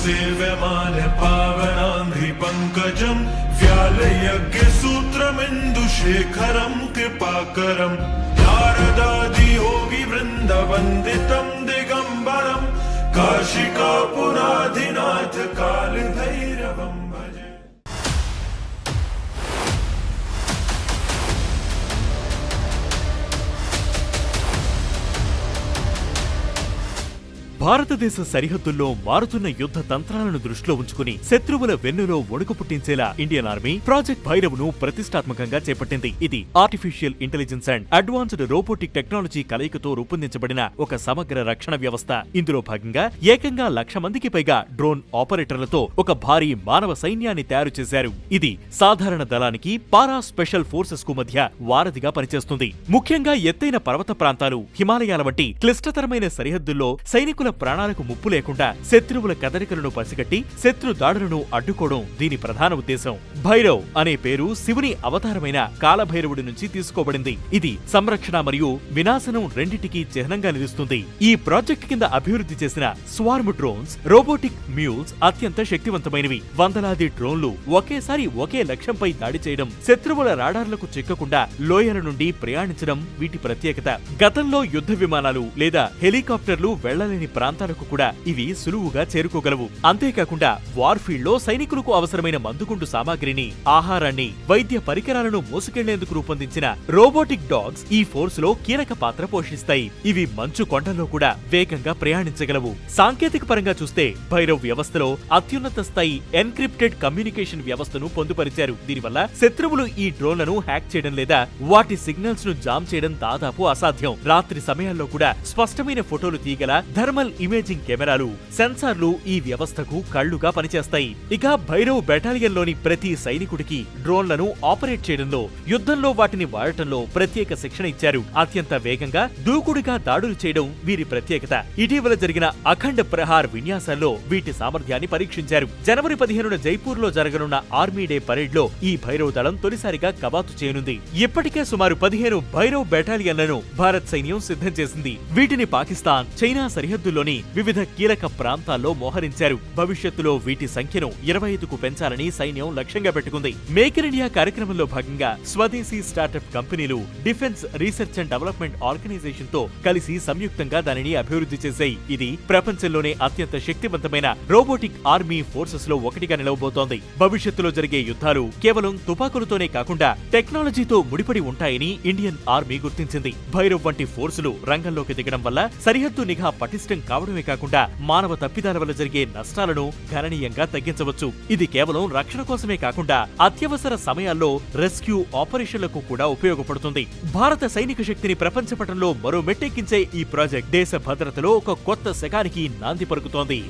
सेव्यमान पावनांघ्रि पंकजं व्यालयज्ञ सूत्रमिन्दुशेखरं कृपाकरं नारदादि योगी वृंद वंदितं दिगंबरं काशिकापुराधिनाथ कालभैरवं भजे। భారతదేశ సరిహద్దుల్లో మారుతున్న యుద్ధ తంత్రాలను దృష్టిలో ఉంచుకుని శత్రువుల వెన్నులో వణుకు పుట్టించేలా ఇండియన్ ఆర్మీ ప్రాజెక్ట్ భైరవ్ ను ప్రతిష్టాత్మకంగా చేపట్టింది. ఇది artificial intelligence and advanced robotic technology కలయికతో రూపొందించబడిన ఒక సమగ్ర రక్షణ వ్యవస్థ. ఇందులో భాగంగా ఏకంగా 1,00,000 మందికి పైగా డ్రోన్ ఆపరేటర్లతో ఒక భారీ మానవ సైన్యాన్ని తయారు చేశారు. ఇది సాధారణ దళానికి పారా స్పెషల్ ఫోర్సెస్ కు మధ్య వారధిగా పనిచేస్తుంది. ముఖ్యంగా ఎత్తైన పర్వత ప్రాంతాలు, హిమాలయాల వంటి క్లిష్టతరమైన సరిహద్దుల్లో సైనికుల ప్రాణాలకు ముప్పు లేకుండా శత్రువుల కదలికలను పసిగట్టి శత్రు దాడులను అడ్డుకోవడం దీని ప్రధాన ఉద్దేశం. భైరవ్ అనే పేరు శివుని అవతారమైన కాలభైరవుడి నుంచి తీసుకోబడింది. ఇది సంరక్షణ మరియు వినాశనం రెండింటికి చిహ్నంగా నిలుస్తుంది. ఈ ప్రాజెక్ట్ కింద అభివృద్ధి చేసిన స్వార్మ్ డ్రోన్స్, రోబోటిక్ మ్యూల్స్ అత్యంత శక్తివంతమైనవి. వందలాది డ్రోన్లు ఒకేసారి ఒకే లక్ష్యంపై దాడి చేయడం, శత్రువుల రాడార్లకు చిక్కకుండా లోయల నుండి ప్రయాణించడం వీటి ప్రత్యేకత. గతంలో యుద్ధ విమానాలు లేదా హెలికాప్టర్లు వెళ్లలేని ప్రాంతాలకు కూడా ఇవి సులువుగా చేరుకోగలవు. అంతేకాకుండా వార్ఫీల్డ్ లో సైనికులకు అవసరమైన మందుగుండు సామాగ్రిని, ఆహారాన్ని, వైద్య పరికరాలను మోసుకెళ్లేందుకు రూపొందించిన రోబోటిక్ డాగ్స్ ఈ ఫోర్స్ లో కీలక పాత్ర పోషిస్తాయి. ఇవి మంచు కొండల్లో కూడా వేగంగా ప్రయాణించగలవు. సాంకేతిక పరంగా చూస్తే భైరవ్ వ్యవస్థలో అత్యున్నత స్థాయి ఎన్క్రిప్టెడ్ కమ్యూనికేషన్ వ్యవస్థను పొందుపరిచారు. దీనివల్ల శత్రువులు ఈ డ్రోన్లను హ్యాక్ చేయడం లేదా వాటి సిగ్నల్స్ ను జామ్ చేయడం దాదాపు అసాధ్యం. రాత్రి సమయాల్లో కూడా స్పష్టమైన ఫోటోలు తీయగల థర్మల్ ఇమేజింగ్ కెమెరాలు, సెన్సార్లు ఈ వ్యవస్థకు కళ్లుగా పనిచేస్తాయి. ఇక భైరవ్ బెటాలియన్ లోని ప్రతి సైనికుడికి డ్రోన్లను ఆపరేట్ చేయడంలో, యుద్ధంలో వాటిని వాడటంలో ప్రత్యేక శిక్షణ ఇచ్చారు. అత్యంత వేగంగా, దూకుడుగా దాడులు చేయడం వీరి ప్రత్యేకత. ఇటీవల జరిగిన అఖండ్ ప్రహార్ విన్యాసాల్లో వీటి సామర్థ్యాన్ని పరీక్షించారు. జనవరి 15న జైపూర్ లో జరగనున్న ఆర్మీ డే పరేడ్ లో ఈ భైరవ్ దళం తొలిసారిగా కవాతు చేయనుంది. ఇప్పటికే సుమారు 15 భైరవ్ బెటాలియన్లను భారత్ సైన్యం సిద్ధం చేసింది. వీటిని పాకిస్తాన్, చైనా సరిహద్దుల్లోని వివిధ కీలక ప్రాంతాల్లో మోహరించారు. భవిష్యత్తులో వీటి సంఖ్యను 25కు పెంచాలని సైన్యం లక్ష్యంగా పెట్టుకుంది. మేక్ ఇన్ ఇండియా కార్యక్రమంలో భాగంగా స్వదేశీ స్టార్టప్ కంపెనీలు defence research and development organisation తో కలిసి సంయుక్తంగా దానిని అభివృద్ధి చేశాయి. ఇది ప్రపంచంలోనే అత్యంత శక్తివంతమైన రోబోటిక్ ఆర్మీ ఫోర్సెస్ లో ఒకటిగా నిలవబోతోంది. భవిష్యత్తులో జరిగే యుద్ధాలు కేవలం తుపాకులతోనే కాకుండా టెక్నాలజీతో ముడిపడి ఉంటాయని ఇండియన్ ఆర్మీ గుర్తించింది. భైరవ్ వంటి ఫోర్సులు రంగంలోకి దిగడం వల్ల సరిహద్దు నిఘా పటిష్టం కావడమే కాకుండా మానవ తప్పిదాల వల్ల జరిగే నష్టాలను గణనీయంగా తగ్గించవచ్చు. ఇది కేవలం రక్షణ కోసమే కాకుండా అత్యవసర సమయాల్లో రెస్క్యూ ఆపరేషన్లకు కూడా ఉపయోగపడుతుంది. భారత సైనిక శక్తిని ప్రపంచ పటంలో మరో మెట్టెక్కించే ఈ ప్రాజెక్ట్ దేశ భద్రతలో ఒక కొత్త శకానికి నాంది పలుకుతోంది.